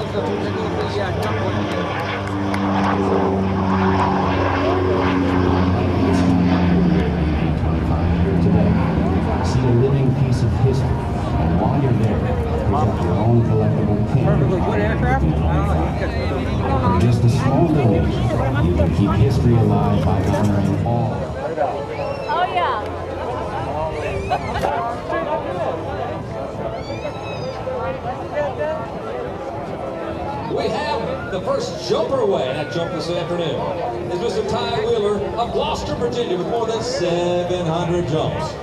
See a living piece of history, and while you're there, present your own collectible pin. Perfectly good aircraft? Just a small donation, you can keep history alive by honoring all. Oh yeah. We have the first jumper away. That jump this afternoon is Mr. Ty Wheeler of Gloucester, Virginia, with more than 700 jumps.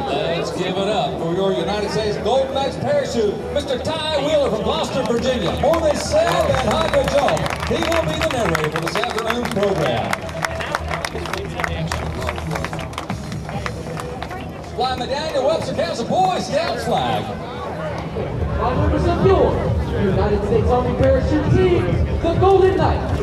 Let's give it up for your United States Golden Knights parachute, Mr. Ty Wheeler from Gloucester, Virginia. More than 700 jumps. He will be the narrator for this afternoon's program. Fly the Daniel Webster Council Boy Scouts flag. By members of your United States Army parachute team, the Golden Knights.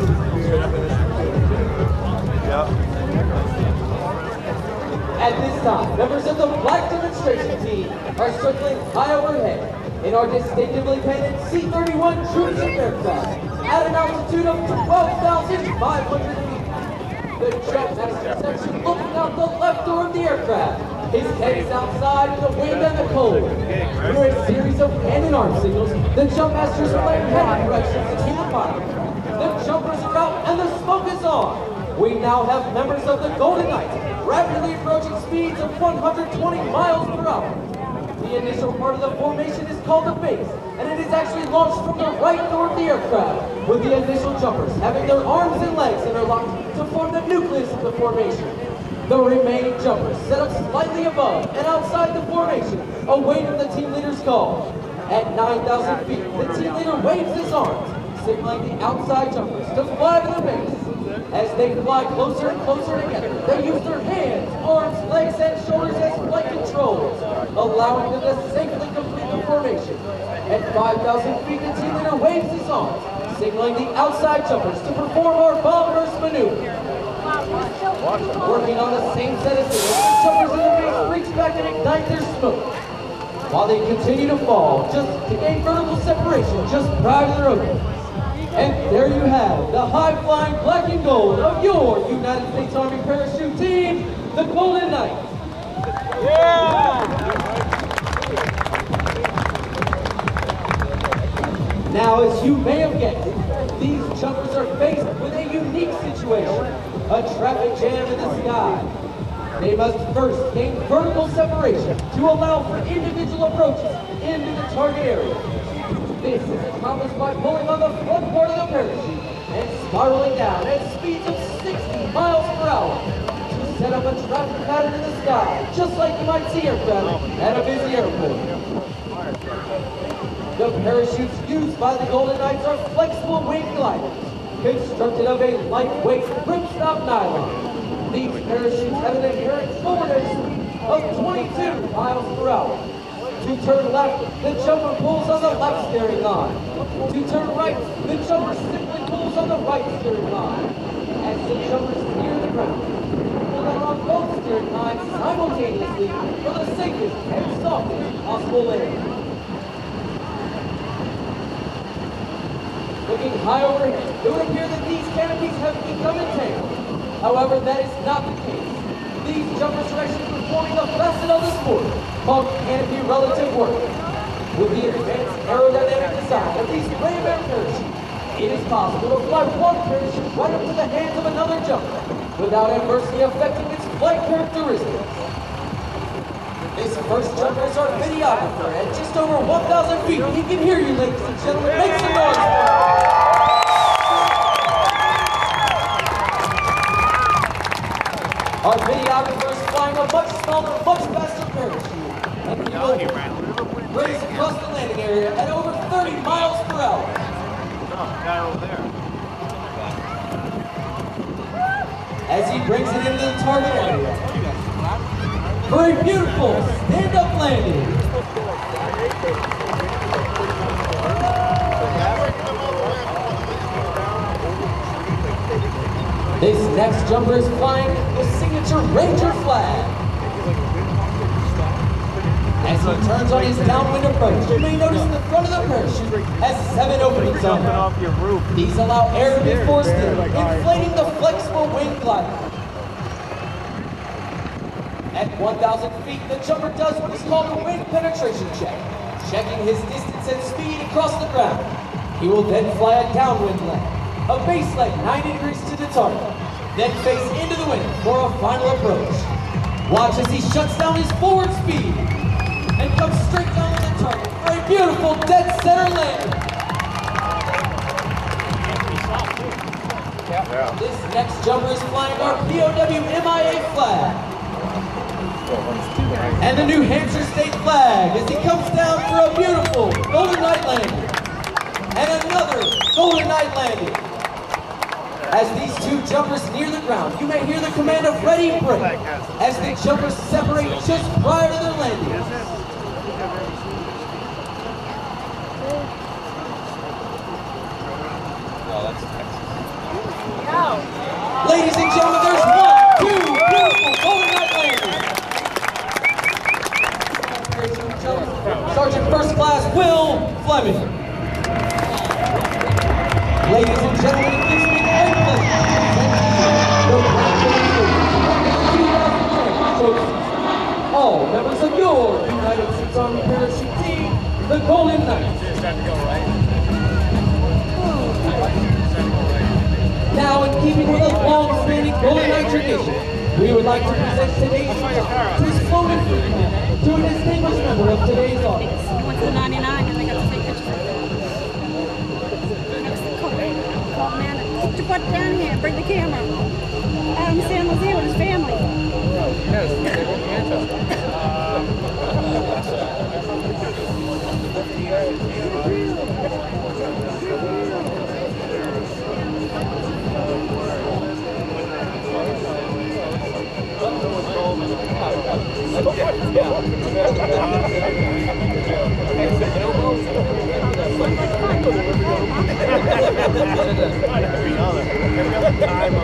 At this time, members of the Black Demonstration Team are circling high overhead in our distinctively painted C-31 Troops aircraft at an altitude of 12,500 feet. The jump master section looking out the left door of the aircraft. His head is outside in the wind and the cold. Through a series of hand and arm signals, the jump masters relay heading directions to the pilot. The jumpers are out and the smoke is on. We now have members of the Golden Knights rapidly approaching speeds of 120 miles per hour. The initial part of the formation is called the base, and it is actually launched from the right door of the aircraft, with the initial jumpers having their arms and legs interlocked to form the nucleus of the formation. The remaining jumpers set up slightly above and outside the formation, awaiting the team leader's call. At 9,000 feet, the team leader waves his arms, signaling the outside jumpers to fly to the base. As they fly closer and closer together, they use their hands, arms, legs, and shoulders as flight controls, allowing them to safely complete the formation. At 5,000 feet, the team leader waves his arms, signaling the outside jumpers to perform our bomb burst maneuver. Working on the same set of signals, the jumpers in the base reach back and ignite their smoke. While they continue to fall, just to gain vertical separation just prior to their opening. And there you have the high-flying black and gold of your United States Army Parachute Team, the Golden Knights. Now, as you may have guessed, these jumpers are faced with a unique situation, a traffic jam in the sky. They must first gain vertical separation to allow for individual approaches into the target area. This is accomplished by pulling on the front part of the parachute and spiraling down at speeds of 60 miles per hour to set up a traffic pattern in the sky, just like you might see aircraft at a busy airport. The parachutes used by the Golden Knights are flexible wing gliders, constructed of a lightweight ripstop nylon. These parachutes have an inherent forward edge speed of 22 miles per hour. To turn left, the jumper pulls on the left steering line. To turn right, the jumper simply pulls on the right steering line. As the jumpers near the ground, pull on both steering lines simultaneously for the safest and softest possible landing. Looking high overhead, it would appear that these canopies have become entangled. However, that is not the case. These jumpers are actually performing a facet of the sport called canopy relative work. With the advanced aerodynamic design of these brave air parachutes, it is possible to fly one parachute right up to the hands of another jumper without adversely affecting its flight characteristics. This first jumper is our videographer at just over 1,000 feet. He can hear you, ladies and gentlemen. Make some noise. Our videographer is flying a much smaller, much faster parachute. And he will race across the landing area at over 30 miles per hour. Guy over there. As he brings it into the target area. For a beautiful stand-up landing. This next jumper is flying the signature Ranger flag. As he turns on his downwind approach, you may notice the front of the parachute has 7 openings on it. These allow air to be forced in, inflating the flexible wing glider. At 1,000 feet, the jumper does what is called a wing penetration check, checking his distance and speed across the ground. He will then fly a downwind leg, a base leg 90 degrees to the target, then face into the wind for a final approach. Watch as he shuts down his forward speed and comes straight down to the target for a beautiful dead center landing. This next jumper is flying our POW MIA flag and the New Hampshire state flag as he comes down for a beautiful Golden Knight landing and another Golden Knight landing. As these two jumpers near the ground, you may hear the command of ready break as the jumpers separate just prior to their landing. Ladies and gentlemen, there's 1, 2 beautiful Golden Knight landings. Sergeant First Class Will Fleming. Ladies and gentlemen, it gives me great pleasure to all members of your United States Army Parachute Team, the Golden Knights. Now, in keeping with a long-standing Golden Knight tradition, we would like to present today's to his floating to a distinguished member of today's audience. I went to the 99 and I got to take pictures of it. Called the man, put your butt down here and bring the camera. Adam Sam was here with his family. Yes, they were in Manchester. Every other time